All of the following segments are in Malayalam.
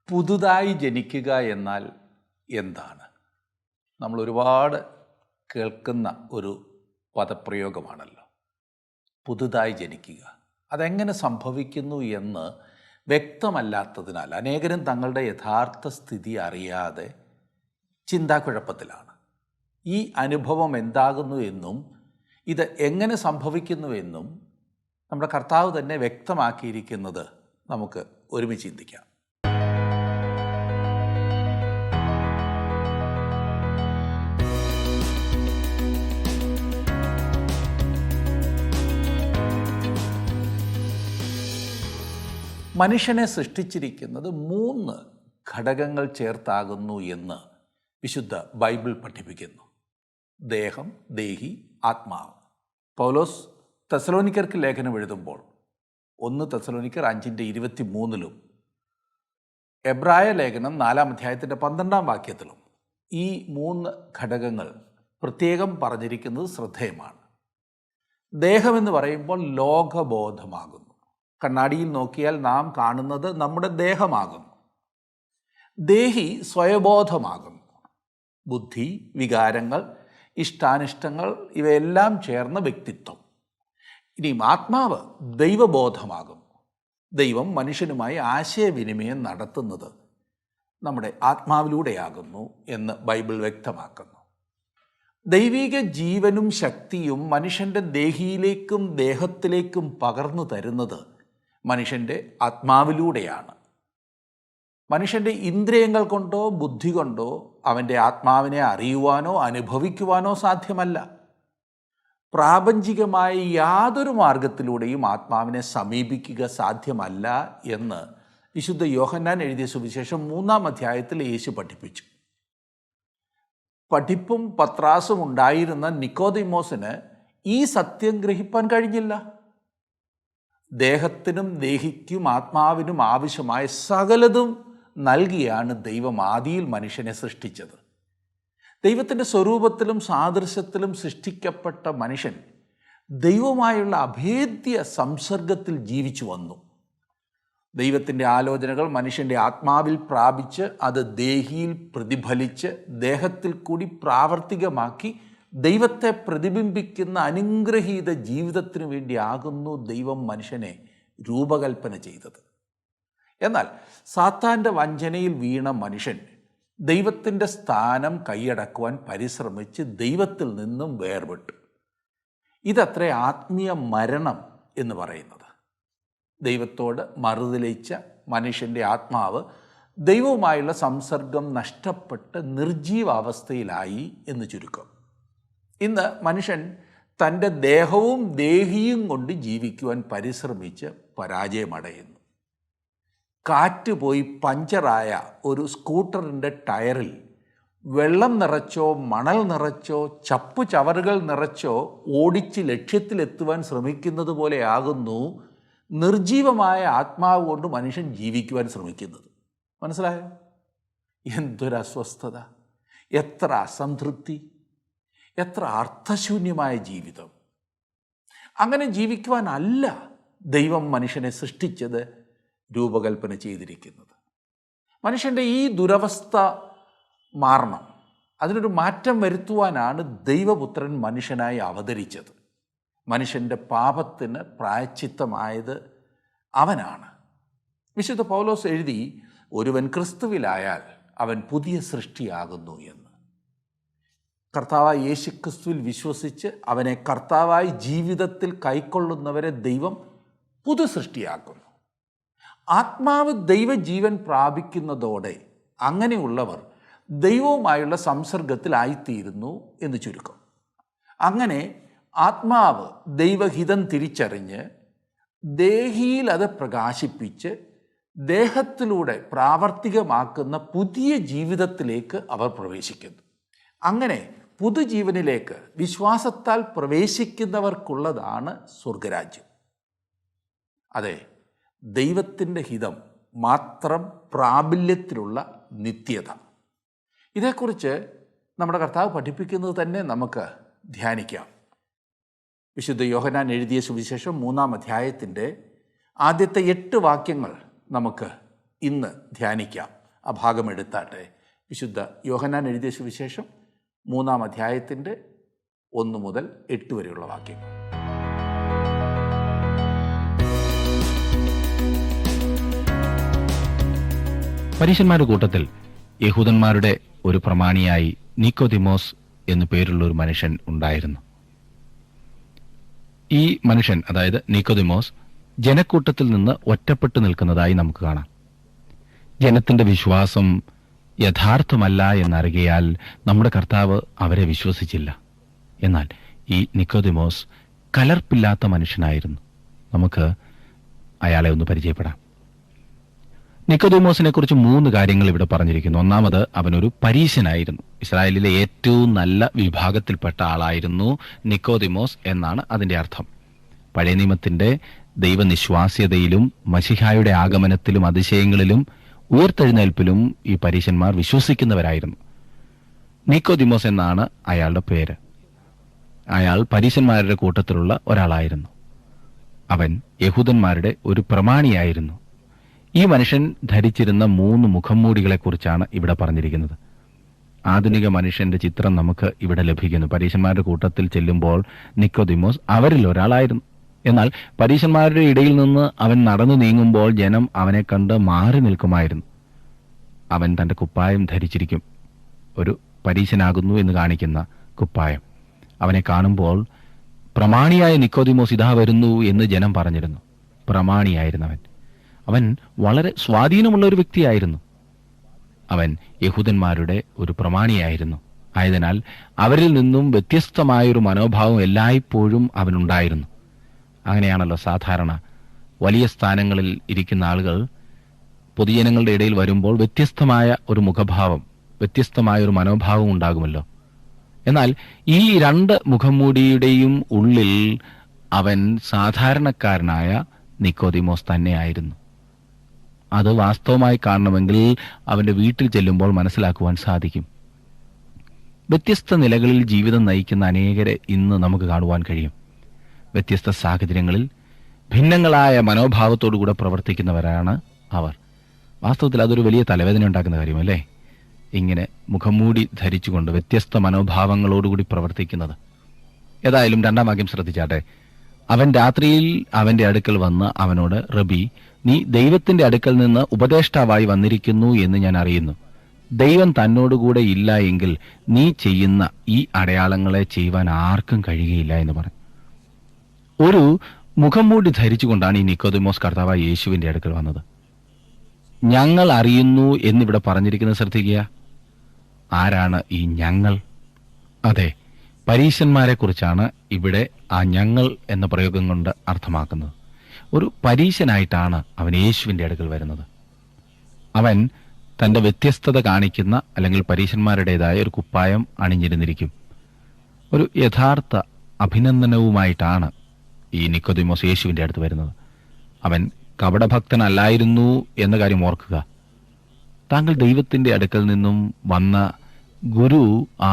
പുതുതായി ജനിക്കുക എന്നാൽ എന്താണ്? നമ്മൾ ഒരുപാട് കേൾക്കുന്ന ഒരു പദപ്രയോഗമാണല്ലോ പുതുതായി ജനിക്കുക. അതെങ്ങനെ സംഭവിക്കുന്നു എന്ന് വ്യക്തമല്ലാത്തതിനാൽ അനേകരും തങ്ങളുടെ യഥാർത്ഥ സ്ഥിതി അറിയാതെ ചിന്താക്കുഴപ്പത്തിലാണ്. ഈ അനുഭവം എന്താകുന്നു എന്നും ഇത് എങ്ങനെ സംഭവിക്കുന്നുവെന്നും നമ്മുടെ കർത്താവ് തന്നെ വ്യക്തമാക്കിയിരിക്കുന്നത് നമുക്ക് ഒരുമിച്ച് ചിന്തിക്കാം. മനുഷ്യനെ സൃഷ്ടിച്ചിരിക്കുന്നത് 3 ഘടകങ്ങൾ ചേർത്താകുന്നു എന്ന് വിശുദ്ധ ബൈബിൾ പഠിപ്പിക്കുന്നു. ദേഹം, ദേഹി, ആത്മാവ്. പൗലോസ് തെസലോനിക്കർക്ക് ലേഖനം എഴുതുമ്പോൾ 1 തെസലോനിക്കർ 5:23 എബ്രായ ലേഖനം 4 അധ്യായത്തിൻ്റെ 12 വാക്യത്തിലും ഈ 3 ഘടകങ്ങൾ പ്രത്യേകം പറഞ്ഞിരിക്കുന്നത് ശ്രദ്ധേയമാണ്. ദേഹമെന്ന് പറയുമ്പോൾ ലോകബോധമാകുന്നു. കണ്ണാടിയിൽ നോക്കിയാൽ നാം കാണുന്നത് നമ്മുടെ ദേഹമാകുന്നു. ദേഹി സ്വയബോധമാകുന്നു. ബുദ്ധി, വികാരങ്ങൾ, ഇഷ്ടാനിഷ്ടങ്ങൾ ഇവയെല്ലാം ചേർന്ന വ്യക്തിത്വം. ഇനിയും ആത്മാവ് ദൈവബോധമാകുന്നു. ദൈവം മനുഷ്യനുമായി ആശയവിനിമയം നടത്തുന്നത് നമ്മുടെ ആത്മാവിലൂടെയാകുന്നു എന്ന് ബൈബിൾ വ്യക്തമാക്കുന്നു. ദൈവിക ജീവനും ശക്തിയും മനുഷ്യൻ്റെ ദേഹിയിലേക്കും ദേഹത്തിലേക്കും പകർന്നു തരുന്നത് മനുഷ്യൻ്റെ ആത്മാവിലൂടെയാണ്. മനുഷ്യൻ്റെ ഇന്ദ്രിയങ്ങൾ കൊണ്ടോ ബുദ്ധി കൊണ്ടോ അവൻ്റെ ആത്മാവിനെ അറിയുവാനോ അനുഭവിക്കുവാനോ സാധ്യമല്ല. പ്രാപഞ്ചികമായ യാതൊരു മാർഗത്തിലൂടെയും ആത്മാവിനെ സമീപിക്കുക സാധ്യമല്ല എന്ന് വിശുദ്ധ യോഹന്നാൻ എഴുതിയ സുവിശേഷം 3 അധ്യായത്തിൽ യേശു പഠിപ്പിച്ചു. പഠിപ്പും പത്രാസും ഉണ്ടായിരുന്ന നിക്കോദിമോസിന് ഈ സത്യം ഗ്രഹിപ്പാൻ കഴിഞ്ഞില്ല. ദേഹത്തിനും ദേഹിക്കും ആത്മാവിനും ആവശ്യമായ സകലതും നൽകിയാണ് ദൈവം ആദിയിൽ മനുഷ്യനെ സൃഷ്ടിച്ചത്. ദൈവത്തിൻ്റെ സ്വരൂപത്തിലും സാദൃശ്യത്തിലും സൃഷ്ടിക്കപ്പെട്ട മനുഷ്യൻ ദൈവവുമായുള്ള അഭേദ്യ സംസർഗത്തിൽ ജീവിച്ചു വന്നു. ദൈവത്തിൻ്റെ ആലോചനകൾ മനുഷ്യൻ്റെ ആത്മാവിൽ പ്രാപിച്ച് അത് ദേഹിയിൽ പ്രതിഫലിച്ച് ദേഹത്തിൽ കൂടി പ്രാവർത്തികമാക്കി ദൈവത്തെ പ്രതിബിംബിക്കുന്ന അനുഗ്രഹീത ജീവിതത്തിനു വേണ്ടിയാകുന്നു ദൈവം മനുഷ്യനെ രൂപകൽപ്പന ചെയ്തത്. എന്നാൽ സാത്താൻ്റെ വഞ്ചനയിൽ വീണ മനുഷ്യൻ ദൈവത്തിൻ്റെ സ്ഥാനം കൈയടക്കുവാൻ പരിശ്രമിച്ച് ദൈവത്തിൽ നിന്നും വേർപെട്ടു. ഇതത്രേ ആത്മീയ മരണം എന്ന് പറയുന്നത്. ദൈവത്തോട് മറുതലിച്ച മനുഷ്യൻ്റെ ആത്മാവ് ദൈവവുമായുള്ള സംസർഗം നഷ്ടപ്പെട്ട് നിർജീവാവസ്ഥയിലായി എന്ന് ചുരുക്കം. ഇന്ന് മനുഷ്യൻ തൻ്റെ ദേഹവും ദേഹിയും കൊണ്ട് ജീവിക്കുവാൻ പരിശ്രമിച്ച് പരാജയമടയുന്നു. കാറ്റ് പോയി പഞ്ചറായ ഒരു സ്കൂട്ടറിൻ്റെ ടയറിൽ വെള്ളം നിറച്ചോ മണൽ നിറച്ചോ ചപ്പു ചവറുകൾ നിറച്ചോ ഓടിച്ച് ലക്ഷ്യത്തിലെത്തുവാൻ ശ്രമിക്കുന്നത് പോലെയാകുന്നു നിർജീവമായ ആത്മാവ് കൊണ്ട് മനുഷ്യൻ ജീവിക്കുവാൻ ശ്രമിക്കുന്നത്. മനസ്സിലായോ? എന്തൊരസ്വസ്ഥത, എത്ര അസംതൃപ്തി, എത്ര അർത്ഥശൂന്യമായ ജീവിതം. അങ്ങനെ ജീവിക്കുവാനല്ല ദൈവം മനുഷ്യനെ സൃഷ്ടിച്ചത്, രൂപകൽപ്പന ചെയ്തിരിക്കുന്നത്. മനുഷ്യൻ്റെ ഈ ദുരവസ്ഥ മാറണം. അതിനൊരു മാറ്റം വരുത്തുവാനാണ് ദൈവപുത്രൻ മനുഷ്യനായി അവതരിച്ചത്. മനുഷ്യൻ്റെ പാപത്തിന് പ്രായശ്ചിത്തമായത് അവനാണ്. വിശുദ്ധ പൗലോസ് എഴുതി, ഒരുവൻ ക്രിസ്തുവിലായാൽ അവൻ പുതിയ സൃഷ്ടിയാകുന്നു എന്ന്. കർത്താവായ യേശുക്രിസ്തുവിൽ വിശ്വസിച്ച് അവനെ കർത്താവായി ജീവിതത്തിൽ കൈക്കൊള്ളുന്നവരെ ദൈവം പുതു സൃഷ്ടിയാക്കുന്നു. ആത്മാവ് ദൈവജീവൻ പ്രാപിക്കുന്നതോടെ അങ്ങനെയുള്ളവർ ദൈവവുമായുള്ള സംസർഗത്തിലായിത്തീരുന്നു എന്ന് ചുരുക്കം. അങ്ങനെ ആത്മാവ് ദൈവഹിതം തിരിച്ചറിഞ്ഞ് ദേഹിയിൽ അത് പ്രകാശിപ്പിച്ച് ദേഹത്തിലൂടെ പ്രാവർത്തികമാക്കുന്ന പുതിയ ജീവിതത്തിലേക്ക് അവർ പ്രവേശിക്കുന്നു. അങ്ങനെ പുതുജീവനിലേക്ക് വിശ്വാസത്താൽ പ്രവേശിക്കുന്നവർക്കുള്ളതാണ് സ്വർഗരാജ്യം. അതെ, ദൈവത്തിൻ്റെ ഹിതം മാത്രം പ്രാബല്യത്തിലുള്ള നിത്യത. ഇതേക്കുറിച്ച് നമ്മുടെ കർത്താവ് പഠിപ്പിക്കുന്നത് തന്നെ നമുക്ക് ധ്യാനിക്കാം. വിശുദ്ധ യോഹന്നാൻ എഴുതിയ സുവിശേഷം 3 അധ്യായത്തിൻ്റെ ആദ്യത്തെ 8 വാക്യങ്ങൾ നമുക്ക് ഇന്ന് ധ്യാനിക്കാം. ആ ഭാഗം എടുത്താട്ടെ. വിശുദ്ധ യോഹന്നാൻ എഴുതിയ സുവിശേഷം 3-ാം അധ്യായത്തിൻ്റെ 1 മുതൽ 8 വരെയുള്ള വാക്യങ്ങൾ. പരീശന്മാരുടെ കൂട്ടത്തിൽ യഹൂദന്മാരുടെ ഒരു പ്രമാണിയായി നിക്കോദിമോസ് എന്നു പേരുള്ള ഒരു മനുഷ്യൻ ഉണ്ടായിരുന്നു. ഈ മനുഷ്യൻ, അതായത് നിക്കോദിമോസ്, ജനക്കൂട്ടത്തിൽ നിന്ന് ഒറ്റപ്പെട്ടു നിൽക്കുന്നതായി നമുക്ക് കാണാം. ജനത്തിന്റെ വിശ്വാസം യഥാർത്ഥമല്ല എന്നറിയാൽ നമ്മുടെ കർത്താവ് അവരെ വിശ്വസിച്ചില്ല. എന്നാൽ ഈ നിക്കോദിമോസ് കലർപ്പില്ലാത്ത മനുഷ്യനായിരുന്നു. നമുക്ക് അയാളെ ഒന്ന് പരിചയപ്പെടാം. നിക്കോദിമോസിനെ കുറിച്ച് 3 കാര്യങ്ങൾ ഇവിടെ പറഞ്ഞിരിക്കുന്നു. ഒന്നാമത്, അവനൊരു പരീശനായിരുന്നു. ഇസ്രായേലിലെ ഏറ്റവും നല്ല വിഭാഗത്തിൽപ്പെട്ട ആളായിരുന്നു നിക്കോദിമോസ് എന്നാണ് അതിന്റെ അർത്ഥം. പഴയ നിയമത്തിന്റെ ദൈവനിശ്വാസ്യതയിലും മശിഹായുടെ ആഗമനത്തിലും അതിശയങ്ങളിലും ഉയർത്തെഴുന്നേൽപ്പിലും ഈ പരീശന്മാർ വിശ്വസിക്കുന്നവരായിരുന്നു. നിക്കോദിമോസ് എന്നാണ് അയാളുടെ പേര്. അയാൾ പരീശന്മാരുടെ കൂട്ടത്തിലുള്ള ഒരാളായിരുന്നു. അവൻ യഹൂദന്മാരുടെ ഒരു പ്രമാണിയായിരുന്നു. ഈ മനുഷ്യൻ ധരിച്ചിരുന്ന 3 മുഖംമൂടികളെക്കുറിച്ചാണ് ഇവിടെ പറഞ്ഞിരിക്കുന്നത്. ആധുനിക മനുഷ്യന്റെ ചിത്രം നമുക്ക് ഇവിടെ ലഭിക്കുന്നു. പരീശന്മാരുടെ കൂട്ടത്തിൽ ചെല്ലുമ്പോൾ നിക്കോദിമോസ് അവരിൽ ഒരാളായിരുന്നു. എന്നാൽ പരീശന്മാരുടെ ഇടയിൽ നിന്ന് അവൻ നടന്നു നീങ്ങുമ്പോൾ ജനം അവനെ കണ്ട് മാറി നിൽക്കുമായിരുന്നു. അവൻ തന്റെ കുപ്പായം ധരിച്ചിരിക്കും, ഒരു പരീശനാകുന്നു എന്ന് കാണിക്കുന്ന കുപ്പായം. അവനെ കാണുമ്പോൾ പ്രമാണിയായ നിക്കോദിമോസ് ഇതാ വരുന്നു എന്ന് ജനം പറഞ്ഞിരുന്നു. പ്രമാണിയായിരുന്നവൻ. അവൻ വളരെ സ്വാധീനമുള്ള ഒരു വ്യക്തിയായിരുന്നു. അവൻ യഹൂദന്മാരുടെ ഒരു പ്രമാണിയായിരുന്നു. ആയതിനാൽ അവരിൽ നിന്നും വ്യത്യസ്തമായൊരു മനോഭാവം എല്ലായ്പ്പോഴും അവനുണ്ടായിരുന്നു. അങ്ങനെയാണല്ലോ സാധാരണ വലിയ സ്ഥാനങ്ങളിൽ ഇരിക്കുന്ന ആളുകൾ പൊതുജനങ്ങളുടെ ഇടയിൽ വരുമ്പോൾ വ്യത്യസ്തമായ ഒരു മുഖഭാവം, വ്യത്യസ്തമായ ഒരു മനോഭാവം ഉണ്ടാകുമല്ലോ. എന്നാൽ ഈ 2 മുഖംമൂടിയുടെയും ഉള്ളിൽ അവൻ സാധാരണക്കാരനായ നിക്കോദിമോസ് തന്നെയായിരുന്നു. അത് വാസ്തവമായി കാണണമെങ്കിൽ അവന്റെ വീട്ടിൽ ചെല്ലുമ്പോൾ മനസ്സിലാക്കുവാൻ സാധിക്കും. വ്യത്യസ്ത നിലകളിൽ ജീവിതം നയിക്കുന്ന അനേകരെ ഇന്ന് നമുക്ക് കാണുവാൻ കഴിയും. വ്യത്യസ്ത സാഹചര്യങ്ങളിൽ ഭിന്നങ്ങളായ മനോഭാവത്തോടുകൂടെ പ്രവർത്തിക്കുന്നവരാണ് അവർ. വാസ്തവത്തിൽ അതൊരു വലിയ തലവേദന ഉണ്ടാക്കുന്ന കാര്യമല്ലേ, ഇങ്ങനെ മുഖംമൂടി ധരിച്ചുകൊണ്ട് വ്യത്യസ്ത മനോഭാവങ്ങളോടുകൂടി പ്രവർത്തിക്കുന്നത്. ഏതായാലും 2-ാം വാക്യം ശ്രദ്ധിച്ചാട്ടെ. അവൻ രാത്രിയിൽ അവന്റെ അടുക്കൽ വന്ന് അവനോട്, റബി, നീ ദൈവത്തിന്റെ അടുക്കൽ നിന്ന് ഉപദേഷ്ടാവായി വന്നിരിക്കുന്നു എന്ന് ഞാൻ അറിയുന്നു. ദൈവം തന്നോടുകൂടെ ഇല്ല എങ്കിൽ നീ ചെയ്യുന്ന ഈ അടയാളങ്ങളെ ചെയ്യുവാൻ ആർക്കും കഴിയുകയില്ല എന്ന് പറഞ്ഞു. ഒരു മുഖംമൂടി ധരിച്ചുകൊണ്ടാണ് ഈ നിക്കോദിമോസ് കർത്താവായ യേശുവിന്റെ അടുക്കൽ വന്നത്. ഞങ്ങൾ അറിയുന്നു എന്നിവിടെ പറഞ്ഞിരിക്കുന്നത് ശ്രദ്ധിക്കുക. ആരാണ് ഈ ഞങ്ങൾ? അതെ, പരീശന്മാരെ കുറിച്ചാണ് ഇവിടെ ആ ഞങ്ങൾ എന്ന പ്രയോഗം കൊണ്ട് അർത്ഥമാക്കുന്നത്. ഒരു പരീശനായിട്ടാണ് അവൻ യേശുവിന്റെ അടുക്കൽ വരുന്നത്. അവൻ തന്റെ വ്യത്യസ്തത കാണിക്കുന്ന അല്ലെങ്കിൽ പരീശന്മാരുടേതായ ഒരു കുപ്പായം അണിഞ്ഞിരുന്നിരിക്കും. ഒരു യഥാർത്ഥ അഭിനന്ദനവുമായിട്ടാണ് ഈ നിക്കോദിമോസ് യേശുവിന്റെ അടുത്ത് വരുന്നത്. അവൻ കപടഭക്തനല്ലായിരുന്നു എന്ന കാര്യം ഓർക്കുക. താങ്കൾ ദൈവത്തിന്റെ അടുക്കൽ നിന്നും വന്ന ഗുരു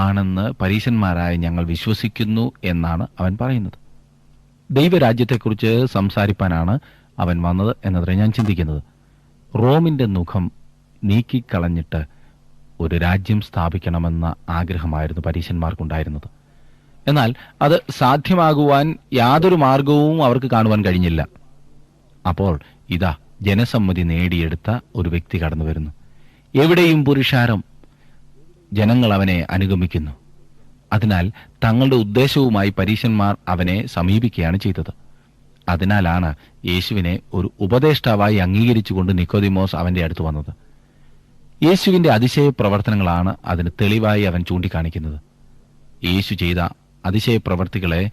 ആണെന്ന് പരീശന്മാരായ ഞങ്ങൾ വിശ്വസിക്കുന്നു എന്നാണ് അവൻ പറയുന്നത്. ദൈവരാജ്യത്തെക്കുറിച്ച് സംസാരിപ്പാനാണ് അവൻ വന്നത് എന്നത്ര ഞാൻ ചിന്തിക്കുന്നത്. റോമിന്റെ മുഖം നീക്കിക്കളഞ്ഞിട്ട് ഒരു രാജ്യം സ്ഥാപിക്കണമെന്ന ആഗ്രഹമായിരുന്നു പരീശന്മാർക്കുണ്ടായിരുന്നത്. എന്നാൽ അത് സാധ്യമാകുവാൻ യാതൊരു മാർഗവും അവർക്ക് കാണുവാൻ കഴിഞ്ഞില്ല. അപ്പോൾ ഇതാ ജനസമ്മതി നേടിയെടുത്ത ഒരു വ്യക്തി കടന്നു വരുന്നു. എവിടെയും പുരുഷാരം, ജനങ്ങൾ അവനെ അനുഗമിക്കുന്നു. അതിനാൽ തങ്ങളുടെ ഉദ്ദേശവുമായി പരീശന്മാർ അവനെ സമീപിക്കുകയാണ് ചെയ്തത്. അതിനാലാണ് യേശുവിനെ ഒരു ഉപദേഷ്ടാവായി അംഗീകരിച്ചുകൊണ്ട് നിക്കോദിമോസ് അവന്റെ അടുത്ത് വന്നത്. യേശുവിന്റെ അതിശയ പ്രവർത്തനങ്ങളാണ് അതിന് തെളിവായി അവൻ ചൂണ്ടിക്കാണിക്കുന്നത്. യേശു ചെയ്ത അതിശയ പ്രവർത്തികളെ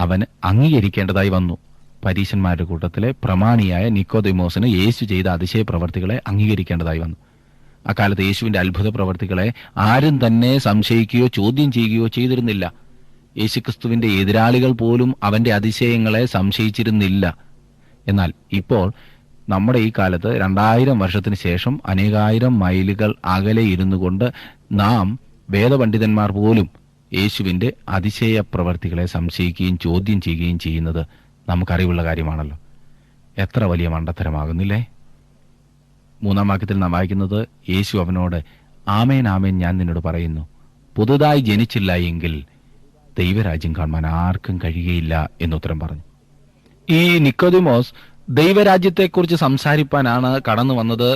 അവന് അംഗീകരിക്കേണ്ടതായി വന്നു. പരീശന്മാരുടെ കൂട്ടത്തിലെ പ്രമാണിയായ നിക്കോദിമോസിന് യേശു ചെയ്ത അതിശയ പ്രവർത്തികളെ അംഗീകരിക്കേണ്ടതായി വന്നു. അക്കാലത്ത് യേശുവിന്റെ അത്ഭുത പ്രവർത്തികളെ ആരും തന്നെ സംശയിക്കുകയോ ചോദ്യം ചെയ്യുകയോ ചെയ്തിരുന്നില്ല. യേശുക്രിസ്തുവിന്റെ എതിരാളികൾ പോലും അവന്റെ അതിശയങ്ങളെ സംശയിച്ചിരുന്നില്ല. എന്നാൽ ഇപ്പോൾ നമ്മുടെ ഈ കാലത്ത് 2000 വർഷത്തിന് ശേഷം അനേകായിരം മൈലുകൾ അകലെ ഇരുന്നു കൊണ്ട് നാം വേദപണ്ഡിതന്മാർ പോലും യേശുവിന്റെ അതിശയ പ്രവർത്തികളെ സംശയിക്കുകയും ചോദ്യം ചെയ്യുകയും ചെയ്യുന്നത് നമുക്കറിവുള്ള കാര്യമാണല്ലോ. എത്ര വലിയ മണ്ടത്തരമാകുന്നില്ലേ? 3-ാം വാക്യത്തിൽ നാം വായിക്കുന്നത്, യേശു അവനോട്, ആമേൻ ആമേൻ ഞാൻ നിന്നോട് പറയുന്നു, പുതുതായി ജനിച്ചില്ല എങ്കിൽ ദൈവരാജ്യം കാണുവാൻ ആർക്കും കഴിയുകയില്ല എന്നുത്തരം പറഞ്ഞു. ഈ നിക്കോദിമോസ് ദൈവരാജ്യത്തെക്കുറിച്ച് സംസാരിപ്പാനാണ് കടന്നു വന്നത്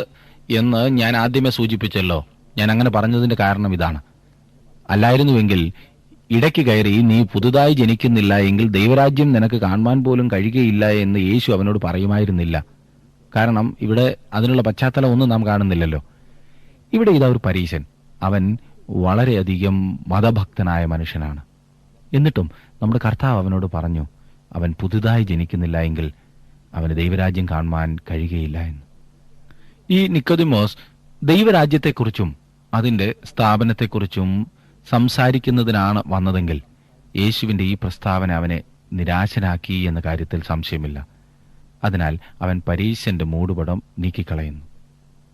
എന്ന് ഞാൻ ആദ്യമേ സൂചിപ്പിച്ചല്ലോ. ഞാൻ അങ്ങനെ പറഞ്ഞതിന്റെ കാരണം ഇതാണ്. അല്ലായിരുന്നുവെങ്കിൽ ഇടയ്ക്ക് കയറി നീ പുതുതായി ജനിക്കുന്നില്ല എങ്കിൽ ദൈവരാജ്യം നിനക്ക് കാണുവാൻ പോലും കഴിയുകയില്ല എന്ന് യേശു അവനോട് പറയുമായിരുന്നില്ല. കാരണം ഇവിടെ അതിനുള്ള പശ്ചാത്തലം ഒന്നും നാം കാണുന്നില്ലല്ലോ. ഇവിടെ ഇതാ ഒരു പരീശൻ. അവൻ വളരെയധികം മതഭക്തനായ മനുഷ്യനാണ്. എന്നിട്ടും നമ്മുടെ കർത്താവ് അവനോട് പറഞ്ഞു, അവൻ പുതുതായി ജനിക്കുന്നില്ല എങ്കിൽ അവന് ദൈവരാജ്യം കാണുവാൻ കഴിയുകയില്ല എന്ന്. ഈ നിക്കോദിമോസ് ദൈവരാജ്യത്തെക്കുറിച്ചും അതിൻ്റെ സ്ഥാപനത്തെക്കുറിച്ചും സംസാരിക്കുന്നതിനാണ് വന്നതെങ്കിൽ യേശുവിൻ്റെ ഈ പ്രസ്താവന അവനെ നിരാശനാക്കി എന്ന കാര്യത്തിൽ സംശയമില്ല. അതിനാൽ അവൻ പരീശന്റെ മൂടുപടം നീക്കിക്കളയുന്നു.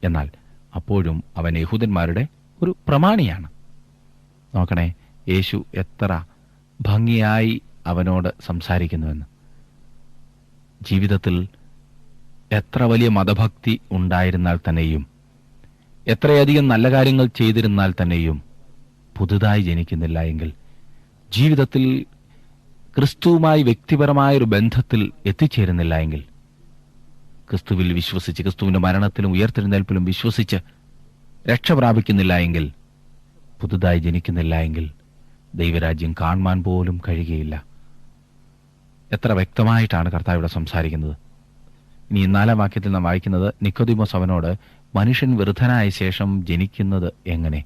എന്നാൽ അപ്പോഴും അവൻ യഹൂദന്മാരുടെ ഒരു പ്രമാണിയാണ്. നോക്കണേ, യേശു എത്ര ഭംഗിയായി അവനോട് സംസാരിക്കുന്നുവെന്ന്. ജീവിതത്തിൽ എത്ര വലിയ മതഭക്തി ഉണ്ടായിരുന്നാൽ തന്നെയും, എത്രയധികം നല്ല കാര്യങ്ങൾ ചെയ്തിരുന്നാൽ തന്നെയും പുതുതായി ജനിക്കുന്നില്ല എങ്കിൽ, ജീവിതത്തിൽ ക്രിസ്തുവുമായി വ്യക്തിപരമായൊരു ബന്ധത്തിൽ എത്തിച്ചേരുന്നില്ല എങ്കിൽ, ക്രിസ്തുവിൽ വിശ്വസിച്ച് ക്രിസ്തുവിന്റെ മരണത്തിലും ഉയർത്തെഴുന്നേൽപ്പിലും വിശ്വസിച്ച് രക്ഷ പ്രാപിക്കുന്നില്ല എങ്കിൽ, പുതുതായി ജനിക്കുന്നില്ല എങ്കിൽ ദൈവരാജ്യം കാണുവാൻ പോലും കഴിയുകയില്ല. എത്ര വ്യക്തമായിട്ടാണ് കർത്താവ് ഇവിടെ സംസാരിക്കുന്നത്. ഇനി 4-ാം വാക്യത്തിൽ നാം വായിക്കുന്നത്, നിക്കോദിമോസ് അവനോട്, മനുഷ്യൻ വൃദ്ധനായ ശേഷം ജനിക്കുന്നത് എങ്ങനെ?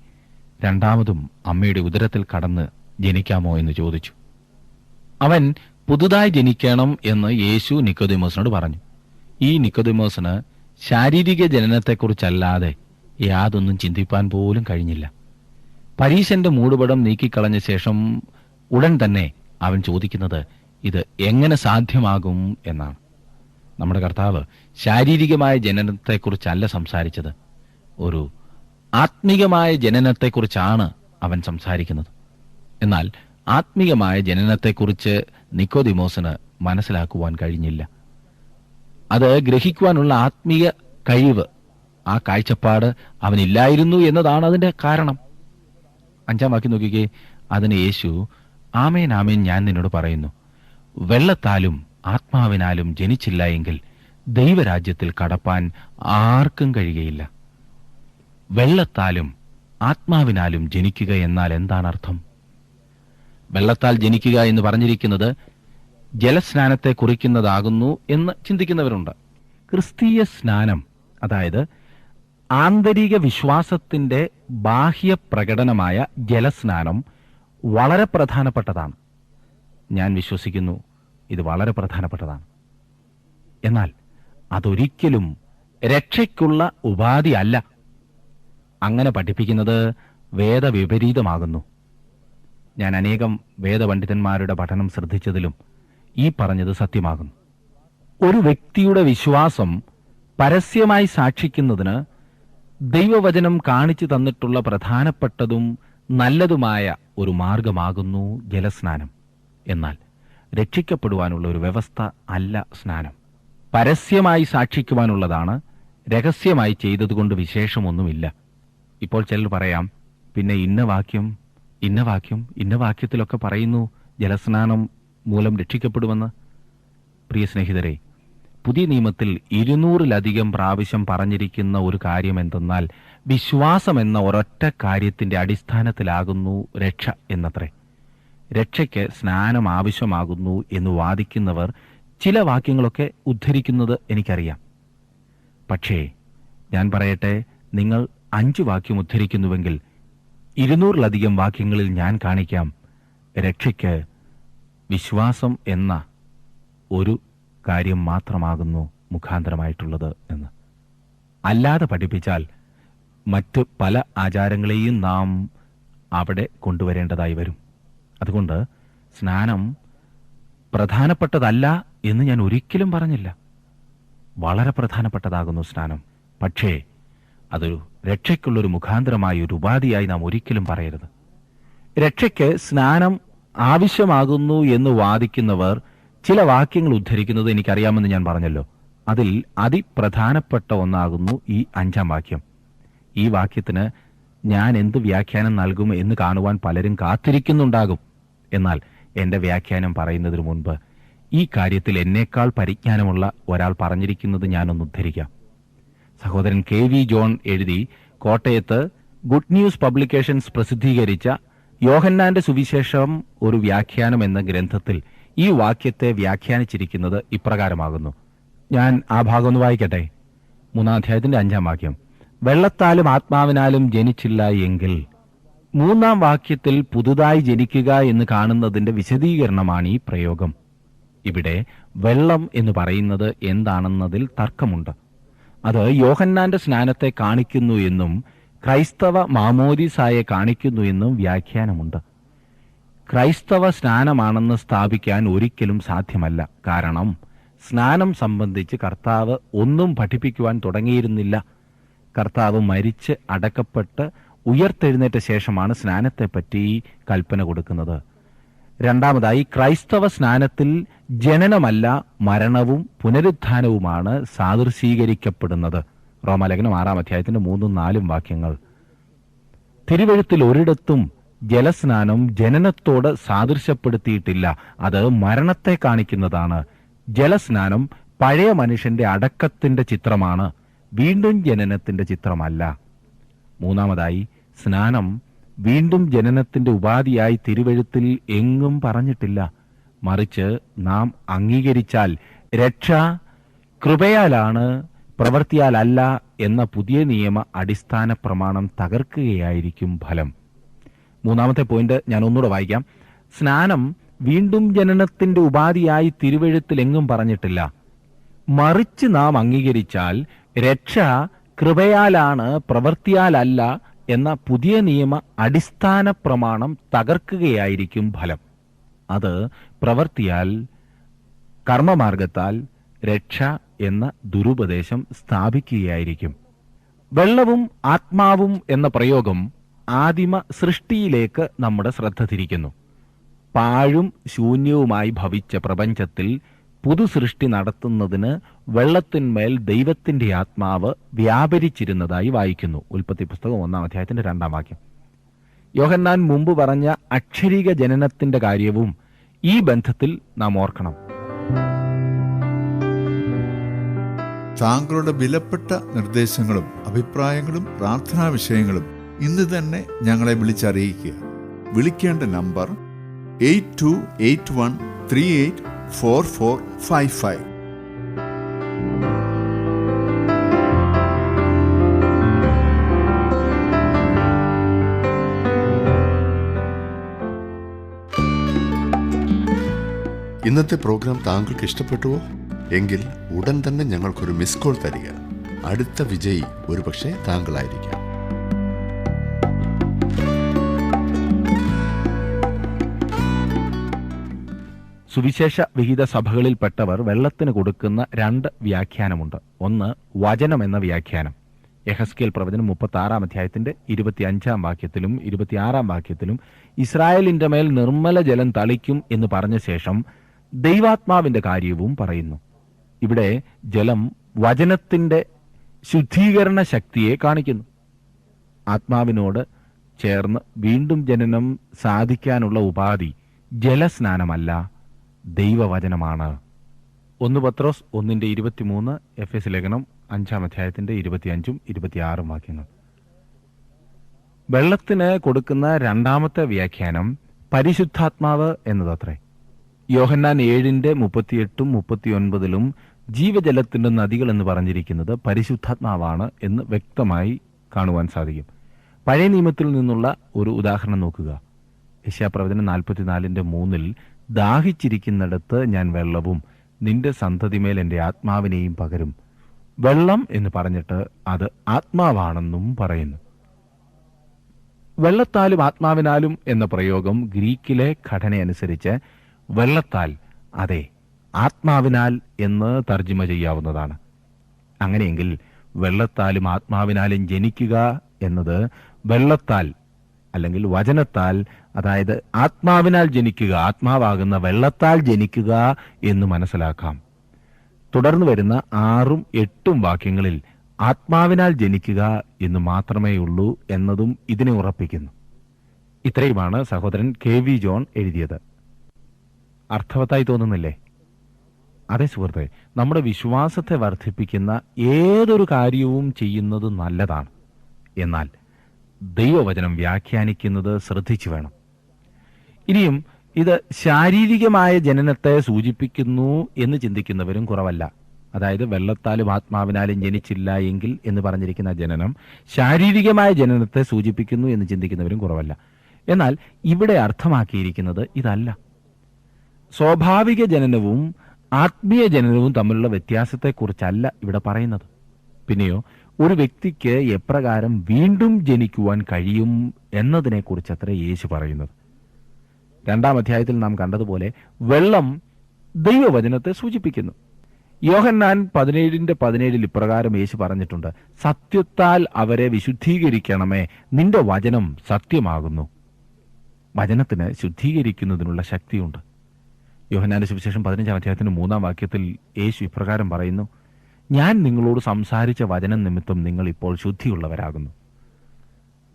രണ്ടാമതും അമ്മയുടെ ഉദരത്തിൽ കടന്ന് ജനിക്കാമോ എന്ന് ചോദിച്ചു. അവൻ പുതുതായി ജനിക്കണം എന്ന് യേശു നിക്കോദിമോസിനോട് പറഞ്ഞു. ഈ നിക്കോദിമോസിന് ശാരീരിക ജനനത്തെക്കുറിച്ചല്ലാതെ യാതൊന്നും ചിന്തിപ്പാൻ പോലും കഴിഞ്ഞില്ല. പരീശന്റെ മൂടുപടം നീക്കിക്കളഞ്ഞ ശേഷം ഉടൻ തന്നെ അവൻ ചോദിക്കുന്നത് ഇത് എങ്ങനെ സാധ്യമാകും എന്നാണ്. നമ്മുടെ കർത്താവ് ശാരീരികമായ ജനനത്തെക്കുറിച്ചല്ല സംസാരിച്ചത്, ഒരു ആത്മീകമായ ജനനത്തെക്കുറിച്ചാണ് അവൻ സംസാരിക്കുന്നത്. എന്നാൽ ആത്മീകമായ ജനനത്തെക്കുറിച്ച് നിക്കോദിമോസിന് മനസ്സിലാക്കുവാൻ കഴിഞ്ഞില്ല. അത് ഗ്രഹിക്കുവാനുള്ള ആത്മീയ കഴിവ്, ആ കാഴ്ചപ്പാട് അവനില്ലായിരുന്നു എന്നതാണ് അതിന്റെ കാരണം. 5-ാം വാക്യം നോക്കിക്കേ. അതിന് യേശു, ആമേൻ ആമേൻ ഞാൻ നിന്നോട് പറയുന്നു, വെള്ളത്താലും ആത്മാവിനാലും ജനിച്ചില്ല എങ്കിൽ ദൈവരാജ്യത്തിൽ കടപ്പാൻ ആർക്കും കഴിയുകയില്ല. വെള്ളത്താലും ആത്മാവിനാലും ജനിക്കുക എന്നാൽ എന്താണ് അർത്ഥം? വെള്ളത്താൽ ജനിക്കുക എന്ന് പറഞ്ഞിരിക്കുന്നത് ജലസ്നാനത്തെ കുറിക്കുന്നതാകുന്നു എന്ന് ചിന്തിക്കുന്നവരുണ്ട്. ക്രിസ്തീയ സ്നാനം, അതായത് ആന്തരിക വിശ്വാസത്തിന്റെ ബാഹ്യ പ്രകടനമായ ജലസ്നാനം വളരെ പ്രധാനപ്പെട്ടതാണ്. ഞാൻ വിശ്വസിക്കുന്നു ഇത് വളരെ പ്രധാനപ്പെട്ടതാണ്. എന്നാൽ അതൊരിക്കലും രക്ഷയ്ക്കുള്ള ഉപാധി അല്ല. അങ്ങനെ പഠിപ്പിക്കുന്നത് വേദവിപരീതമാകുന്നു. ഞാൻ അനേകം വേദപണ്ഡിതന്മാരുടെ പഠനം ശ്രദ്ധിച്ചതിലും ഈ പറഞ്ഞത് സത്യമാകുന്നു. ഒരു വ്യക്തിയുടെ വിശ്വാസം പരസ്യമായി സാക്ഷിക്കുന്നതിന് ദൈവവചനം കാണിച്ചു തന്നിട്ടുള്ള പ്രധാനപ്പെട്ടതും നല്ലതുമായ ഒരു മാർഗമാകുന്നു ജലസ്നാനം. എന്നാൽ രക്ഷിക്കപ്പെടുവാനുള്ള ഒരു വ്യവസ്ഥ അല്ല സ്നാനം. പരസ്യമായി സാക്ഷിക്കുവാനുള്ളതാണ്. രഹസ്യമായി ചെയ്തതുകൊണ്ട് വിശേഷമൊന്നുമില്ല. ഇപ്പോൾ ചിലർ പറയാം, പിന്നെ ഇന്ന വാക്യത്തിലൊക്കെ പറയുന്നു ജലസ്നാനം മൂലം രക്ഷിക്കപ്പെടുമെന്ന്. പ്രിയ സ്നേഹിതരെ, പുതിയ നിയമത്തിൽ 200-ലധികം പ്രാവശ്യം പറഞ്ഞിരിക്കുന്ന ഒരു കാര്യം എന്തെന്നാൽ വിശ്വാസം എന്ന ഒരൊറ്റ കാര്യത്തിന്റെ അടിസ്ഥാനത്തിലാകുന്നു രക്ഷ എന്നത്രേ. രക്ഷയ്ക്ക് സ്നാനം ആവശ്യമാകുന്നു എന്ന് വാദിക്കുന്നവർ ചില വാക്യങ്ങളൊക്കെ ഉദ്ധരിക്കുന്നത് എനിക്കറിയാം. പക്ഷേ ഞാൻ പറയട്ടെ, നിങ്ങൾ 5 വാക്യം ഉദ്ധരിക്കുന്നുവെങ്കിൽ 200-ലധികം വാക്യങ്ങളിൽ ഞാൻ കാണിക്കാം രക്ഷയ്ക്ക് വിശ്വാസം എന്ന ഒരു കാര്യം മാത്രമാകുന്നു മുഖാന്തരമായിട്ടുള്ളത് എന്ന്. അല്ലാതെ പഠിപ്പിച്ചാൽ മറ്റ് പല ആചാരങ്ങളെയും നാം അവിടെ കൊണ്ടുവരേണ്ടതായി വരും. അതുകൊണ്ട് സ്നാനം പ്രധാനപ്പെട്ടതല്ല എന്ന് ഞാൻ ഒരിക്കലും പറഞ്ഞില്ല. വളരെ പ്രധാനപ്പെട്ടതാകുന്നു സ്നാനം. പക്ഷേ അതൊരു രക്ഷയ്ക്കുള്ളൊരു മുഖാന്തരമായ ഒരു ഉപാധിയായി നാം ഒരിക്കലും പറയരുത്. രക്ഷയ്ക്ക് സ്നാനം ആവശ്യമാകുന്നു എന്ന് വാദിക്കുന്നവർ ചില വാക്യങ്ങൾ ഉദ്ധരിക്കുന്നത് എനിക്കറിയാമെന്ന് ഞാൻ പറഞ്ഞല്ലോ. അതിൽ അതിപ്രധാനപ്പെട്ട ഒന്നാകുന്നു ഈ 5-ാം വാക്യം. ഈ വാക്യത്തിന് ഞാൻ എന്ത് വ്യാഖ്യാനം നൽകും എന്ന് കാണുവാൻ പലരും കാത്തിരിക്കുന്നുണ്ടാകും. എന്നാൽ എൻ്റെ വ്യാഖ്യാനം പറയുന്നതിന് മുൻപ് ഈ കാര്യത്തിൽ എന്നേക്കാൾ പരിജ്ഞാനമുള്ള ഒരാൾ പറഞ്ഞിരിക്കുന്നത് ഞാനൊന്ന് ഉദ്ധരിക്കാം. സഹോദരൻ KV ജോൺ എഴുതി കോട്ടയത്ത് ഗുഡ് ന്യൂസ് പബ്ലിക്കേഷൻസ് പ്രസിദ്ധീകരിച്ച യോഹന്നാന്റെ സുവിശേഷം ഒരു വ്യാഖ്യാനം എന്ന ഗ്രന്ഥത്തിൽ ഈ വാക്യത്തെ വ്യാഖ്യാനിച്ചിരിക്കുന്നത് ഇപ്രകാരമാകുന്നു. ഞാൻ ആ ഭാഗം ഒന്ന് വായിക്കട്ടെ. 3-ാം അധ്യായത്തിന്റെ 5-ാം വാക്യം. വെള്ളത്താലും ആത്മാവിനാലും ജനിച്ചില്ല എങ്കിൽ. 3-ാം വാക്യത്തിൽ പുതുതായി ജനിക്കുക എന്ന് കാണുന്നതിന്റെ വിശദീകരണമാണ് ഈ പ്രയോഗം. ഇവിടെ വെള്ളം എന്ന് പറയുന്നത് എന്താണെന്നതിൽ തർക്കമുണ്ട്. അത് യോഹന്നാന്റെ സ്നാനത്തെ കാണിക്കുന്നു എന്നും ക്രൈസ്തവ മാമോദീസായെ കാണിക്കുന്നു എന്നും വ്യാഖ്യാനമുണ്ട്. ക്രൈസ്തവ സ്നാനമാണെന്ന് സ്ഥാപിക്കാൻ ഒരിക്കലും സാധ്യമല്ല. കാരണം സ്നാനം സംബന്ധിച്ച് കർത്താവ് ഒന്നും പഠിപ്പിക്കുവാൻ തുടങ്ങിയിരുന്നില്ല. കർത്താവ് മരിച്ച് അടക്കപ്പെട്ട് ഉയർത്തെഴുന്നേറ്റ ശേഷമാണ് സ്നാനത്തെപ്പറ്റി കൽപ്പന കൊടുക്കുന്നത്. രണ്ടാമതായി, ക്രൈസ്തവ സ്നാനത്തിൽ ജനനമല്ല മരണവും പുനരുത്ഥാനവുമാണ് സാദൃശീകരിക്കപ്പെടുന്നത്. റോമാലേഖനം 6-ാം അധ്യായത്തിന്റെ 3-4 വാക്യങ്ങൾ. തിരുവെഴുത്തിൽ ഒരിടത്തും ജലസ്നാനം ജനനത്തോട് സാദൃശ്യപ്പെടുത്തിയിട്ടില്ല. അത് മരണത്തെ കാണിക്കുന്നതാണ്. ജലസ്നാനം പഴയ മനുഷ്യന്റെ അടക്കത്തിന്റെ ചിത്രമാണ്, വീണ്ടും ജനനത്തിന്റെ ചിത്രമല്ല. മൂന്നാമതായി, സ്നാനം വീണ്ടും ജനനത്തിന്റെ ഉപാധിയായി തിരുവെഴുത്തിൽ എങ്ങും പറഞ്ഞിട്ടില്ല. മറിച്ച് നാം അംഗീകരിച്ചാൽ രക്ഷ കൃപയാലാണ്, പ്രവൃത്തിയാലല്ല എന്ന പുതിയ നിയമ അടിസ്ഥാന പ്രമാണം തകർക്കുകയായിരിക്കും ഫലം. മൂന്നാമത്തെ പോയിന്റ് ഞാൻ ഒന്നുകൂടെ വായിക്കാം. സ്നാനം വീണ്ടും ജനനത്തിന്റെ ഉപാധിയായി തിരുവെഴുത്തിൽ എങ്ങും പറഞ്ഞിട്ടില്ല. മറിച്ച് നാം അംഗീകരിച്ചാൽ രക്ഷ കൃപയാലാണ്, പ്രവൃത്തിയാലല്ല എന്ന പുതിയ നിയമ അടിസ്ഥാന പ്രമാണം തകർക്കുകയായിരിക്കും ഫലം. അത് പ്രവൃത്തിയാൽ, കർമ്മമാർഗത്താൽ രക്ഷ എന്ന ദുരുപദേശം സ്ഥാപിക്കുകയായിരിക്കും. വെള്ളവും ആത്മാവും എന്ന പ്രയോഗം ആദിമ സൃഷ്ടിയിലേക്ക് നമ്മുടെ ശ്രദ്ധ തിരിക്കുന്നു. പാഴും ശൂന്യവുമായി ഭവിച്ച പ്രപഞ്ചത്തിൽ പുതുസൃഷ്ടി നടത്തുന്നതിന് വെള്ളത്തിന്മേൽ ദൈവത്തിന്റെ ആത്മാവ് വ്യാപരിച്ചിരുന്നതായി വായിക്കുന്നു. ഉൽപ്പത്തി പുസ്തകം 1-ാം അധ്യായത്തിന്റെ 2-ാം വാക്യം. യോഹന്നാൻ മുമ്പ് പറഞ്ഞ അക്ഷരിക ജനനത്തിന്റെ കാര്യവും ഈ ബന്ധത്തിൽ നാം ഓർക്കണം. താങ്കളുടെ വിലപ്പെട്ട നിർദ്ദേശങ്ങളും അഭിപ്രായങ്ങളും പ്രാർത്ഥനാ വിഷയങ്ങളും ഇന്ന് തന്നെ ഞങ്ങളെ വിളിച്ചറിയിക്കുക. വിളിക്കേണ്ട നമ്പർ 8281384455. ഇന്നത്തെ പ്രോഗ്രാം താങ്കൾക്ക് ഇഷ്ടപ്പെട്ടുവോ? എങ്കിൽ ഉടൻ തന്നെ ഞങ്ങൾക്കൊരു മിസ് കോൾ തരിക. അടുത്ത വിജയി ഒരുപക്ഷെ താങ്കളായിരിക്കാം. സുവിശേഷ വിഹിത സഭകളിൽപ്പെട്ടവർ വെള്ളത്തിന് കൊടുക്കുന്ന 2 വ്യാഖ്യാനമുണ്ട്. ഒന്ന്, വചനം എന്ന വ്യാഖ്യാനം. യെഹെസ്കേൽ പ്രവചനം 36-ാം അധ്യായത്തിന്റെ 25-ാം വാക്യത്തിലും 26-ാം വാക്യത്തിലും ഇസ്രായേലിന്റെ മേൽ നിർമ്മല ജലം തളിക്കും എന്ന് പറഞ്ഞ ശേഷം ദൈവാത്മാവിന്റെ കാര്യവും പറയുന്നു. ഇവിടെ ജലം വചനത്തിന്റെ ശുദ്ധീകരണ ശക്തിയെ കാണിക്കുന്നു. ആത്മാവിനോട് ചേർന്ന് വീണ്ടും ജനനം സാധിക്കാനുള്ള ഉപാധി ജലസ്നാനമല്ല, ദൈവവചനമാണ്. 1 പത്രോസ് 1:23, എഫെസ്യ ലേഖനം 5-ാം അധ്യായത്തിന്റെ 25-ഉം 26-ഉം വാക്യങ്ങൾ. വെള്ളത്തിന് കൊടുക്കുന്ന 2ാമത്തെ വ്യാഖ്യാനം പരിശുദ്ധാത്മാവ് എന്നതത്രേ. യോഹന്നാൻ 7:38ഉം 39-ലും ജീവജലത്തിന്റെ നദികൾ എന്ന് പറഞ്ഞിരിക്കുന്നത് പരിശുദ്ധാത്മാവാണ് എന്ന് വ്യക്തമായി കാണുവാൻ സാധിക്കും. പഴയ നിയമത്തിൽ നിന്നുള്ള ഒരു ഉദാഹരണം നോക്കുക. യെശയ്യാപ്രവചനം 44:3 ദാഹിച്ചിരിക്കുന്നിടത്ത് ഞാൻ വെള്ളവും നിന്റെ സന്തതിമേൽ എൻ്റെ ആത്മാവിനെയും പകരും. വെള്ളം എന്ന് പറഞ്ഞിട്ട് അത് ആത്മാവാണെന്നും പറയുന്നു. വെള്ളത്താലും ആത്മാവിനാലും എന്ന പ്രയോഗം ഗ്രീക്കിലെ ഘടനയനുസരിച്ച് വെള്ളത്താൽ, അതെ ആത്മാവിനാൽ എന്ന് തർജ്ജിമ ചെയ്യാവുന്നതാണ്. അങ്ങനെയെങ്കിൽ വെള്ളത്താലും ആത്മാവിനാലും ജനിക്കുക എന്നത് വെള്ളത്താൽ അല്ലെങ്കിൽ വചനത്താൽ, അതായത് ആത്മാവിനാൽ ജനിക്കുക, ആത്മാവാകുന്ന വെള്ളത്താൽ ജനിക്കുക എന്ന് മനസ്സിലാക്കാം. തുടർന്ന് വരുന്ന 6ഉം 8ഉം വാക്യങ്ങളിൽ ആത്മാവിനാൽ ജനിക്കുക എന്ന് മാത്രമേ ഉള്ളൂ എന്നതും ഇതിനെ ഉറപ്പിക്കുന്നു. ഇത്രയുമാണ് സഹോദരൻ KV ജോൺ എഴുതിയത്. അർത്ഥവത്തായി തോന്നുന്നില്ലേ? അതെ സുഹൃത്തെ, നമ്മുടെ വിശ്വാസത്തെ വർദ്ധിപ്പിക്കുന്ന ഏതൊരു കാര്യവും ചെയ്യുന്നത് നല്ലതാണ്. എന്നാൽ ദൈവവചനം വ്യാഖ്യാനിക്കുന്നത് ശ്രദ്ധിച്ചു വേണം. ഇനിയും ഇത് ശാരീരികമായ ജനനത്തെ സൂചിപ്പിക്കുന്നു എന്ന് ചിന്തിക്കുന്നവരും കുറവല്ല. അതായത് വെള്ളത്താലും ആത്മാവിനാലും ജനിച്ചില്ല എങ്കിൽ എന്ന് പറഞ്ഞിരിക്കുന്ന ജനനം ശാരീരികമായ ജനനത്തെ സൂചിപ്പിക്കുന്നു എന്ന് ചിന്തിക്കുന്നവരും കുറവല്ല. എന്നാൽ ഇവിടെ അർത്ഥമാക്കിയിരിക്കുന്നത് ഇതല്ല. സ്വാഭാവിക ജനനവും ആത്മീയ ജനനവും തമ്മിലുള്ള വ്യത്യാസത്തെക്കുറിച്ചല്ല ഇവിടെ പറയുന്നത്. പിന്നെയോ ഒരു വ്യക്തിക്ക് എപ്രകാരം വീണ്ടും ജനിക്കുവാൻ കഴിയും എന്നതിനെക്കുറിച്ചത്ര യേശു പറയുന്നത്. 2-ാം അധ്യായത്തിൽ നാം കണ്ടതുപോലെ വെള്ളം ദൈവവചനത്തെ സൂചിപ്പിക്കുന്നു. യോഹന്നാൻ 17:17 ഇപ്രകാരം യേശു പറഞ്ഞിട്ടുണ്ട്, സത്യത്താൽ അവരെ വിശുദ്ധീകരിക്കണമേ, നിന്റെ വചനം സത്യമാകുന്നു. വചനത്തിന് ശുദ്ധീകരിക്കുന്നതിനുള്ള ശക്തിയുണ്ട്. യോഹന്നാന്റെ സുവിശേഷം 15-ാം അധ്യായത്തിന് 3-ാം വാക്യത്തിൽ യേശു ഇപ്രകാരം പറയുന്നു, ഞാൻ നിങ്ങളോട് സംസാരിച്ച വചനം നിമിത്തം നിങ്ങൾ ഇപ്പോൾ ശുദ്ധിയുള്ളവരാകുന്നു.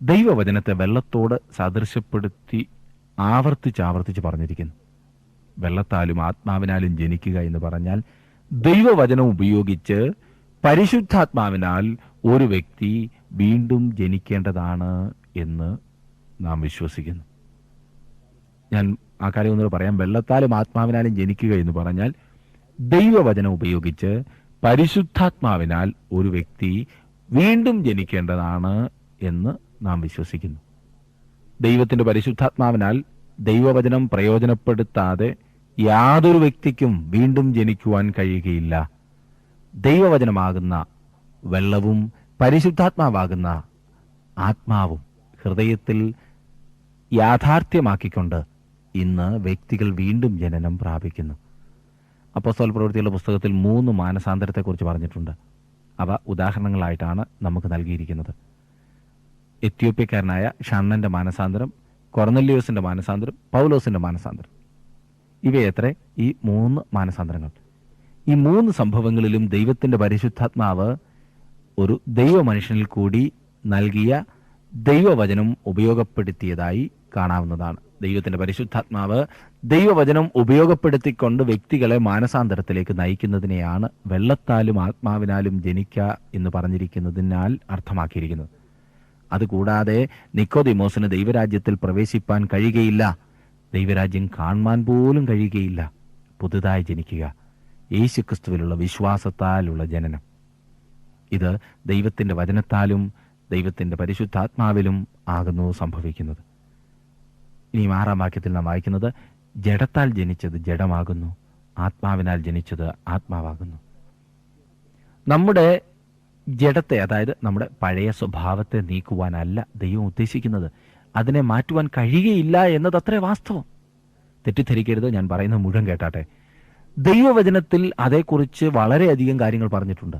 ദൈവവചനത്തെ വെള്ളത്തോട് സദൃശപ്പെടുത്തി ആവർത്തിച്ച് പറഞ്ഞിരിക്കുന്നു. വെള്ളത്താലും ആത്മാവിനാലും ജനിക്കുക എന്ന് പറഞ്ഞാൽ ദൈവവചനം ഉപയോഗിച്ച് പരിശുദ്ധാത്മാവിനാൽ ഒരു വ്യക്തി വീണ്ടും ജനിക്കേണ്ടതാണ് എന്ന് നാം വിശ്വസിക്കുന്നു. ഞാൻ ആ കാര്യം ഒന്നുകൂടെ പറയാം. വെള്ളത്താലും ആത്മാവിനാലും ജനിക്കുക എന്ന് പറഞ്ഞാൽ ദൈവവചനം ഉപയോഗിച്ച് പരിശുദ്ധാത്മാവിനാൽ ഒരു വ്യക്തി വീണ്ടും ജനിക്കേണ്ടതാണ് എന്ന് നാം വിശ്വസിക്കുന്നു. ദൈവത്തിന്റെ പരിശുദ്ധാത്മാവിനാൽ ദൈവവചനം പ്രയോജനപ്പെടുത്താതെ യാതൊരു വ്യക്തിക്കും വീണ്ടും ജനിക്കുവാൻ കഴിയുകയില്ല. ദൈവവചനമാകുന്ന വെള്ളവും പരിശുദ്ധാത്മാവാകുന്ന ആത്മാവും ഹൃദയത്തിൽ യാഥാർത്ഥ്യമാക്കിക്കൊണ്ട് ഇന്ന് വ്യക്തികൾ വീണ്ടും ജനനം പ്രാപിക്കുന്നു. അപ്പോസ്തല പ്രവൃത്തികളുടെ പുസ്തകത്തിൽ 3 മാനസാന്തരത്തെക്കുറിച്ച് പറഞ്ഞിട്ടുണ്ട്. അവ ഉദാഹരണങ്ങളായിട്ടാണ് നമുക്ക് നൽകിയിരിക്കുന്നത്. എത്യോപ്യക്കാരനായ ഷണ്ണന്റെ മാനസാന്തരം, കൊർന്നല്യോസിന്റെ മാനസാന്തരം, പൗലോസിന്റെ മാനസാന്തരം. ഇവയത്രേ ഈ 3 മാനസാന്തരങ്ങൾ. ഈ 3 സംഭവങ്ങളിലും ദൈവത്തിന്റെ പരിശുദ്ധാത്മാവ് ഒരു ദൈവമനുഷ്യനിൽ കൂടി നൽകിയ ദൈവവചനം ഉപയോഗപ്പെടുത്തിയതായി കാണാവുന്നതാണ്. ദൈവത്തിന്റെ പരിശുദ്ധാത്മാവ് ദൈവവചനം ഉപയോഗപ്പെടുത്തിക്കൊണ്ട് വ്യക്തികളെ മാനസാന്തരത്തിലേക്ക് നയിക്കുന്നതിനെയാണ് വെള്ളത്താലും ആത്മാവിനാലും ജനിക്കുക എന്ന് പറഞ്ഞിരിക്കുന്നതിനാൽ അർത്ഥമാക്കിയിരിക്കുന്നത്. അതുകൂടാതെ നിക്കോദിമോസിന് ദൈവരാജ്യത്തിൽ പ്രവേശിപ്പാൻ കഴിയുകയില്ല, ദൈവരാജ്യം കാണുവാൻ പോലും കഴിയുകയില്ല. പുതുതായി ജനിക്കുക, യേശുക്രിസ്തുവിലുള്ള വിശ്വാസത്താലുള്ള ജനനം, ഇത് ദൈവത്തിന്റെ വചനത്താലും ദൈവത്തിന്റെ പരിശുദ്ധാത്മാവിലും ആകുന്നു സംഭവിക്കുന്നത്. ഇനി 6-ാം വാക്യത്തിൽ നാം വായിക്കുന്നത്, ജഡത്താൽ ജനിച്ചത് ജഡമാകുന്നു, ആത്മാവിനാൽ ജനിച്ചത് ആത്മാവാകുന്നു. നമ്മുടെ ജഡത്തെ, അതായത് നമ്മുടെ പഴയ സ്വഭാവത്തെ നീക്കുവാനല്ല ദൈവം ഉദ്ദേശിക്കുന്നത്. അതിനെ മാറ്റുവാൻ കഴിയുകയില്ല എന്നതത്രേ വാസ്തവം. തെറ്റിദ്ധരിക്കരുത്, ഞാൻ പറയുന്നത് മുഴുവൻ കേട്ടാട്ടെ. ദൈവവചനത്തിൽ അതേക്കുറിച്ച് വളരെയധികം കാര്യങ്ങൾ പറഞ്ഞിട്ടുണ്ട്.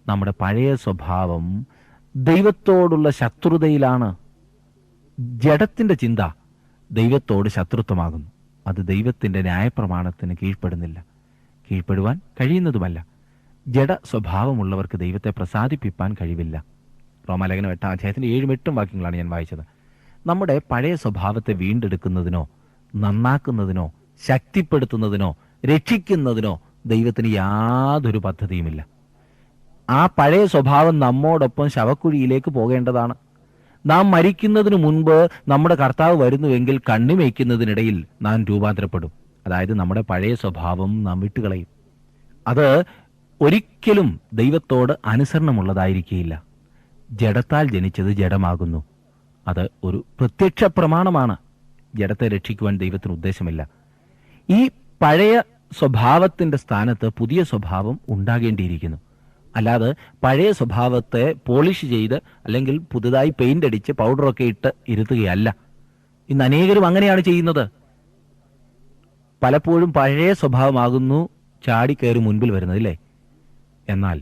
നമ്മുടെ പഴയ സ്വഭാവം ദൈവത്തോടുള്ള ശത്രുതയിലാണ്. ജഡത്തിന്റെ ചിന്ത ദൈവത്തോട് ശത്രുത്വമാകുന്നു. അത് ദൈവത്തിന്റെ ന്യായപ്രമാണത്തിന് കീഴ്പ്പെടുവാൻ കഴിയുന്നതുമല്ല. ജഡ സ്വഭാവമുള്ളവർക്ക് ദൈവത്തെ പ്രസാദിപ്പിക്കാൻ കഴിവില്ല. റോമാലേഖനം 8-ാം അധ്യായത്തിന്റെ 7-8 വാക്യങ്ങളാണ് ഞാൻ വായിച്ചത്. നമ്മുടെ പഴയ സ്വഭാവത്തെ വീണ്ടെടുക്കുന്നതിനോ നന്നാക്കുന്നതിനോ ശക്തിപ്പെടുത്തുന്നതിനോ രക്ഷിക്കുന്നതിനോ ദൈവത്തിന് യാതൊരു പദ്ധതിയുമില്ല. ആ പഴയ സ്വഭാവം നമ്മോടൊപ്പം ശവക്കുഴിയിലേക്ക് പോകേണ്ടതാണ്. നാം മരിക്കുന്നതിന് മുൻപ് നമ്മുടെ കർത്താവ് വരുന്നുവെങ്കിൽ കണ്ണിമയ്ക്കുന്നതിനിടയിൽ നാം രൂപാന്തരപ്പെടും. അതായത് നമ്മുടെ പഴയ സ്വഭാവം നാം വിട്ടുകളയും. അത് ഒരിക്കലും ദൈവത്തോട് അനുസരണമുള്ളതായിരിക്കുകയില്ല. ജഡത്താൽ ജനിച്ചത് ജഡമാകുന്നു. അത് ഒരു പ്രത്യക്ഷ പ്രമാണമാണ്. ജഡത്തെ രക്ഷിക്കുവാൻ ദൈവത്തിന് ഉദ്ദേശമില്ല. ഈ പഴയ സ്വഭാവത്തിന്റെ സ്ഥാനത്ത് പുതിയ സ്വഭാവം ഉണ്ടാകേണ്ടിയിരിക്കുന്നു. അല്ലാതെ പഴയ സ്വഭാവത്തെ പോളിഷ് ചെയ്ത് അല്ലെങ്കിൽ പുതുതായി പെയിന്റ് അടിച്ച് പൗഡറൊക്കെ ഇട്ട് ഇരുത്തുകയല്ല. ഇന്ന് അനേകരും അങ്ങനെയാണ് ചെയ്യുന്നത്. പലപ്പോഴും പഴയ സ്വഭാവമാകുന്നു ചാടിക്കയറി മുൻപിൽ വരുന്നത്, ഇല്ലേ? എന്നാൽ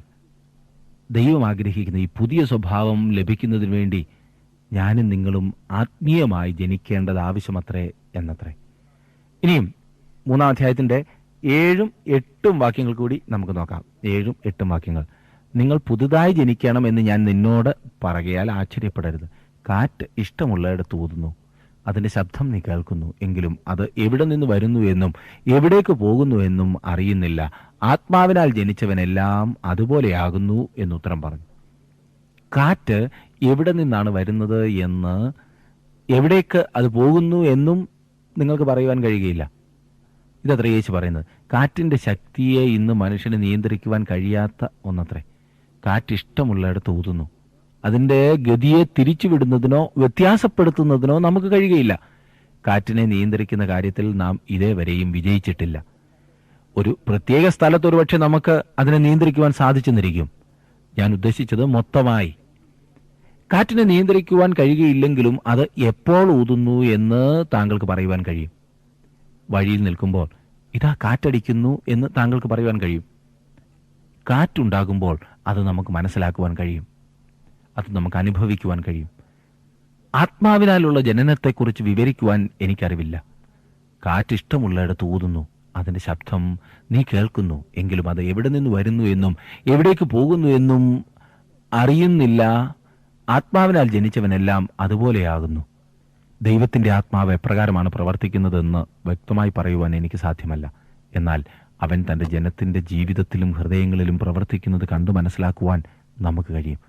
ദൈവം ആഗ്രഹിക്കുന്ന ഈ പുതിയ സ്വഭാവം ലഭിക്കുന്നതിന് വേണ്ടി ഞാനും നിങ്ങളും ആത്മീയമായി ജനിക്കേണ്ടത് ആവശ്യമത്രേ എന്നത്രേ. ഇനിയും 3-ാം അധ്യായത്തിന്റെ 7ഉം 8ഉം വാക്യങ്ങൾ കൂടി നമുക്ക് നോക്കാം. 7ഉം 8ഉം വാക്യങ്ങൾ. നിങ്ങൾ പുതുതായി ജനിക്കണമെന്ന് ഞാൻ നിന്നോട് പറകയാൽ ആശ്ചര്യപ്പെടരുത്. കാറ്റ് ഇഷ്ടമുള്ളയിടത്ത് ഊതുന്നു, അതിൻ്റെ ശബ്ദം നീ കേൾക്കുന്നു, എങ്കിലും അത് എവിടെ നിന്ന് വരുന്നു എന്നും എവിടേക്ക് പോകുന്നു എന്നും അറിയുന്നില്ല. ആത്മാവിനാൽ ജനിച്ചവനെല്ലാം അതുപോലെയാകുന്നു എന്നുത്തരം പറഞ്ഞു. കാറ്റ് എവിടെ നിന്നാണ് വരുന്നത് എന്ന്, എവിടേക്ക് അത് പോകുന്നു എന്നും നിങ്ങൾക്ക് പറയുവാൻ കഴിയുകയില്ല. ഇതത്ര യേശു പറയുന്നത്. കാറ്റിൻ്റെ ശക്തിയെ ഇന്ന് മനുഷ്യന് നിയന്ത്രിക്കുവാൻ കഴിയാത്ത ഒന്നത്രേ. കാറ്റിഷ്ടമുള്ളയിടത്ത് ഊതുന്നു, അതിൻ്റെ ഗതിയെ തിരിച്ചുവിടുന്നതിനോ വ്യത്യാസപ്പെടുത്തുന്നതിനോ നമുക്ക് കഴിയുകയില്ല. കാറ്റിനെ നിയന്ത്രിക്കുന്ന കാര്യത്തിൽ നാം ഇതേവരെയും വിജയിച്ചിട്ടില്ല. ഒരു പ്രത്യേക സ്ഥലത്ത് ഒരുപക്ഷെ നമുക്ക് അതിനെ നിയന്ത്രിക്കുവാൻ സാധിച്ചെന്നിരിക്കും. ഞാൻ ഉദ്ദേശിച്ചത് മൊത്തമായി. കാറ്റിനെ നിയന്ത്രിക്കുവാൻ കഴിയുകയില്ലെങ്കിലും അത് എപ്പോൾ ഊതുന്നു എന്ന് താങ്കൾക്ക് പറയുവാൻ കഴിയും. വഴിയിൽ നിൽക്കുമ്പോൾ ഇതാ കാറ്റടിക്കുന്നു എന്ന് താങ്കൾക്ക് പറയുവാൻ കഴിയും. കാറ്റുണ്ടാകുമ്പോൾ അത് നമുക്ക് മനസ്സിലാക്കുവാൻ കഴിയും, അത് നമുക്ക് അനുഭവിക്കുവാൻ കഴിയും. ആത്മാവിനാലുള്ള ജനനത്തെക്കുറിച്ച് വിവരിക്കുവാൻ എനിക്കറിവില്ല. കാറ്റിഷ്ടമുള്ളയിടത്ത് ഊതുന്നു, അതിൻ്റെ ശബ്ദം നീ കേൾക്കുന്നു, എങ്കിലും അത് എവിടെ നിന്ന് വരുന്നു എന്നും എവിടേക്ക് പോകുന്നു എന്നും അറിയുന്നില്ല. ആത്മാവിനാൽ ജനിച്ചവനെല്ലാം അതുപോലെയാകുന്നു. ദൈവത്തിൻ്റെ ആത്മാവ് എപ്രകാരമാണ് പ്രവർത്തിക്കുന്നതെന്ന് വ്യക്തമായി പറയുവാൻ എനിക്ക് സാധ്യമല്ല. എന്നാൽ അവൻ തൻ്റെ ജനത്തിൻ്റെ ജീവിതത്തിലും ഹൃദയങ്ങളിലും പ്രവർത്തിക്കുന്നത് കണ്ടു മനസ്സിലാക്കുവാൻ നമുക്ക് കഴിയും.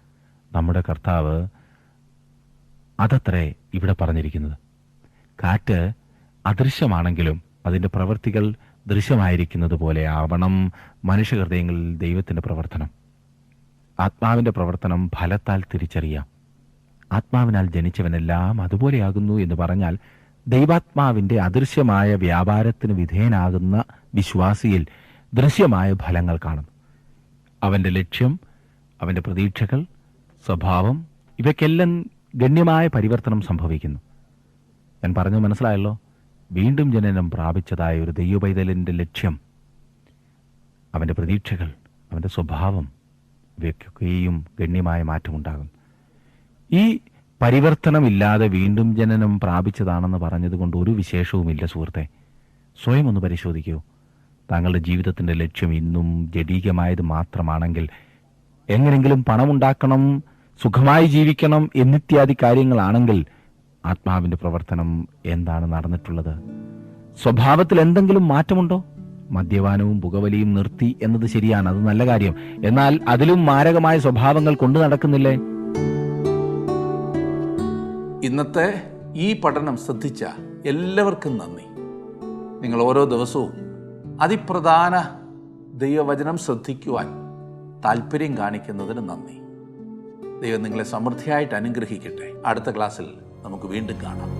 നമ്മുടെ കർത്താവ് അതത്രേ ഇവിടെ പറഞ്ഞിരിക്കുന്നത്. കാറ്റ് അദൃശ്യമാണെങ്കിലും അതിൻ്റെ പ്രവൃത്തികൾ ദൃശ്യമായിരിക്കുന്നത് പോലെ ആവണം മനുഷ്യഹൃദയങ്ങളിൽ ദൈവത്തിൻ്റെ പ്രവർത്തനം. ആത്മാവിൻ്റെ പ്രവർത്തനം ഫലത്താൽ തിരിച്ചറിയാം. ആത്മാവിനാൽ ജനിച്ചവനെല്ലാം അതുപോലെയാകുന്നു എന്ന് പറഞ്ഞാൽ ദൈവാത്മാവിൻ്റെ അദൃശ്യമായ വ്യാപാരത്തിന് വിധേയനാകുന്ന വിശ്വാസിയിൽ ദൃശ്യമായ ഫലങ്ങൾ കാണുന്നു. അവൻ്റെ ലക്ഷ്യം, അവൻ്റെ പ്രതീക്ഷകൾ, സ്വഭാവം, ഇവയ്ക്കെല്ലാം ഗണ്യമായ പരിവർത്തനം സംഭവിക്കുന്നു. ഞാൻ പറഞ്ഞു മനസ്സിലായല്ലോ. വീണ്ടും ജനനം പ്രാപിച്ചതായ ഒരു ദൈവപൈതലിൻ്റെ ലക്ഷ്യം, അവൻ്റെ പ്രതീക്ഷകൾ, അവൻ്റെ സ്വഭാവം, ഇവയ്ക്കൊക്കെയും ഗണ്യമായ മാറ്റമുണ്ടാകും. ഈ പരിവർത്തനമില്ലാതെ വീണ്ടും ജനനം പ്രാപിച്ചതാണെന്ന് പറഞ്ഞതുകൊണ്ട് ഒരു വിശേഷവുമില്ല സുഹൃത്തെ. സ്വയം ഒന്ന് പരിശോധിക്കൂ. താങ്കളുടെ ജീവിതത്തിൻ്റെ ലക്ഷ്യം ഇന്നും ജഡീകമായത് മാത്രമാണെങ്കിൽ, എങ്ങനെങ്കിലും പണമുണ്ടാക്കണം, സുഖമായി ജീവിക്കണം എന്നിത്യാദി കാര്യങ്ങളാണെങ്കിൽ ആത്മാവിൻ്റെ പ്രവർത്തനം എന്താണ് നടന്നിട്ടുള്ളത്? സ്വഭാവത്തിൽ എന്തെങ്കിലും മാറ്റമുണ്ടോ? മദ്യപാനവും പുകവലിയും നിർത്തി എന്നത് ശരിയാണ്, അത് നല്ല കാര്യം. എന്നാൽ അതിലും മാരകമായ സ്വഭാവങ്ങൾ കൊണ്ടു നടക്കുന്നില്ലേ? ഇന്നത്തെ ഈ പഠനം ശ്രദ്ധിച്ച എല്ലാവർക്കും നന്ദി. നിങ്ങൾ ഓരോ ദിവസവും അതിപ്രധാന ദൈവവചനം ശ്രദ്ധിക്കുവാൻ താല്പര്യം കാണിക്കുന്നതിന് നന്ദി. ദൈവം നിങ്ങളെ സമൃദ്ധിയായിട്ട് അനുഗ്രഹിക്കട്ടെ. അടുത്ത ക്ലാസ്സിൽ നമുക്ക് വീണ്ടും കാണാം.